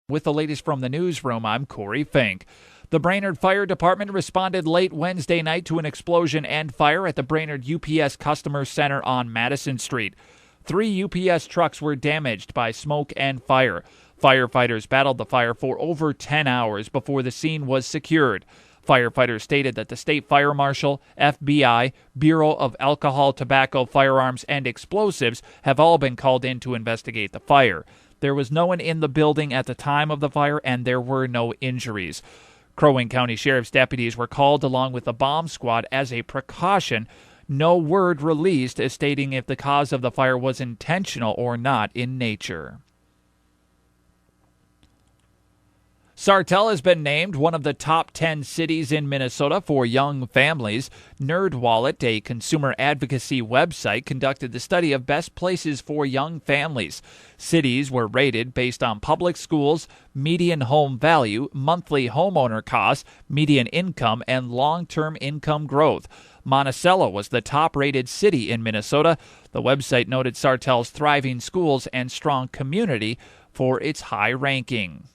With the latest from the newsroom, I'm Corey Fink. The Brainerd Fire Department responded late Wednesday night to an explosion and fire at the Brainerd UPS Customer Center on Madison Street. 3 UPS trucks were damaged by smoke and fire. Firefighters battled the fire for over 10 hours before the scene was secured. Firefighters stated that the State Fire Marshal, FBI, Bureau of Alcohol, Tobacco, Firearms, and Explosives have all been called in to investigate the fire. There was no one in the building at the time of the fire, and there were no injuries. Crow Wing County Sheriff's deputies were called along with the bomb squad as a precaution. No word released as stating if the cause of the fire was intentional or not in nature. Sartell has been named one of the top 10 cities in Minnesota for young families. NerdWallet, a consumer advocacy website, conducted the study of best places for young families. Cities were rated based on public schools, median home value, monthly homeowner costs, median income, and long-term income growth. Monticello was the top-rated city in Minnesota. The website noted Sartell's thriving schools and strong community for its high ranking.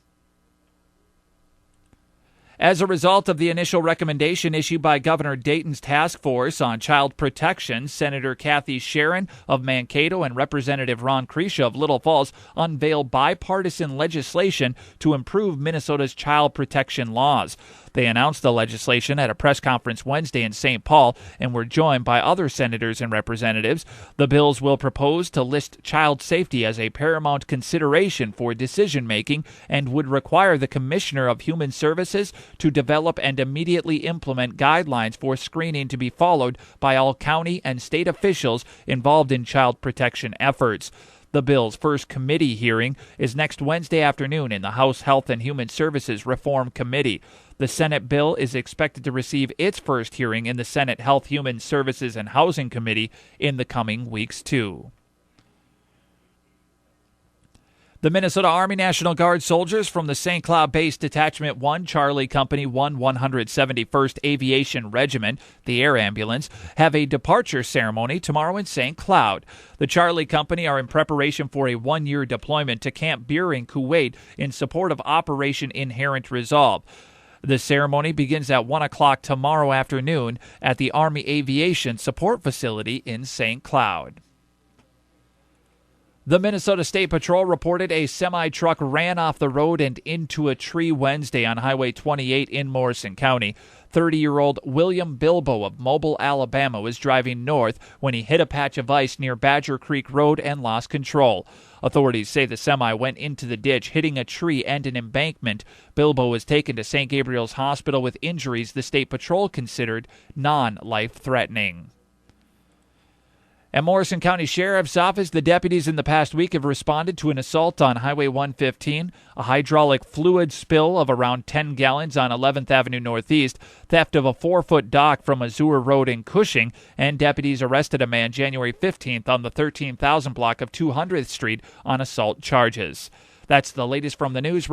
As a result of the initial recommendation issued by Governor Dayton's task force on child protection, Senator Kathy Sharon of Mankato and Representative Ron Krisha of Little Falls unveiled bipartisan legislation to improve Minnesota's child protection laws. They announced the legislation at a press conference Wednesday in St. Paul and were joined by other senators and representatives. The bills will propose to list child safety as a paramount consideration for decision-making and would require the Commissioner of Human Services to develop and immediately implement guidelines for screening to be followed by all county and state officials involved in child protection efforts. The bill's first committee hearing is next Wednesday afternoon in the House Health and Human Services Reform Committee. The Senate bill is expected to receive its first hearing in the Senate Health, Human Services, and Housing Committee in the coming weeks, too. The Minnesota Army National Guard soldiers from the St. Cloud-based Detachment 1 Charlie Company 1 171st Aviation Regiment, the Air Ambulance, have a departure ceremony tomorrow in St. Cloud. The Charlie Company are in preparation for a one-year deployment to Camp Beer in Kuwait in support of Operation Inherent Resolve. The ceremony begins at 1 o'clock tomorrow afternoon at the Army Aviation Support Facility in St. Cloud. The Minnesota State Patrol reported a semi-truck ran off the road and into a tree Wednesday on Highway 28 in Morrison County. 30-year-old William Bilbo of Mobile, Alabama was driving north when he hit a patch of ice near Badger Creek Road and lost control. Authorities say the semi went into the ditch, hitting a tree and an embankment. Bilbo was taken to St. Gabriel's Hospital with injuries the State Patrol considered non-life-threatening. At Morrison County Sheriff's Office, the deputies in the past week have responded to an assault on Highway 115, a hydraulic fluid spill of around 10 gallons on 11th Avenue Northeast, theft of a 4-foot dock from Azure Road in Cushing, and deputies arrested a man January 15th on the 13,000 block of 200th Street on assault charges. That's the latest from the news.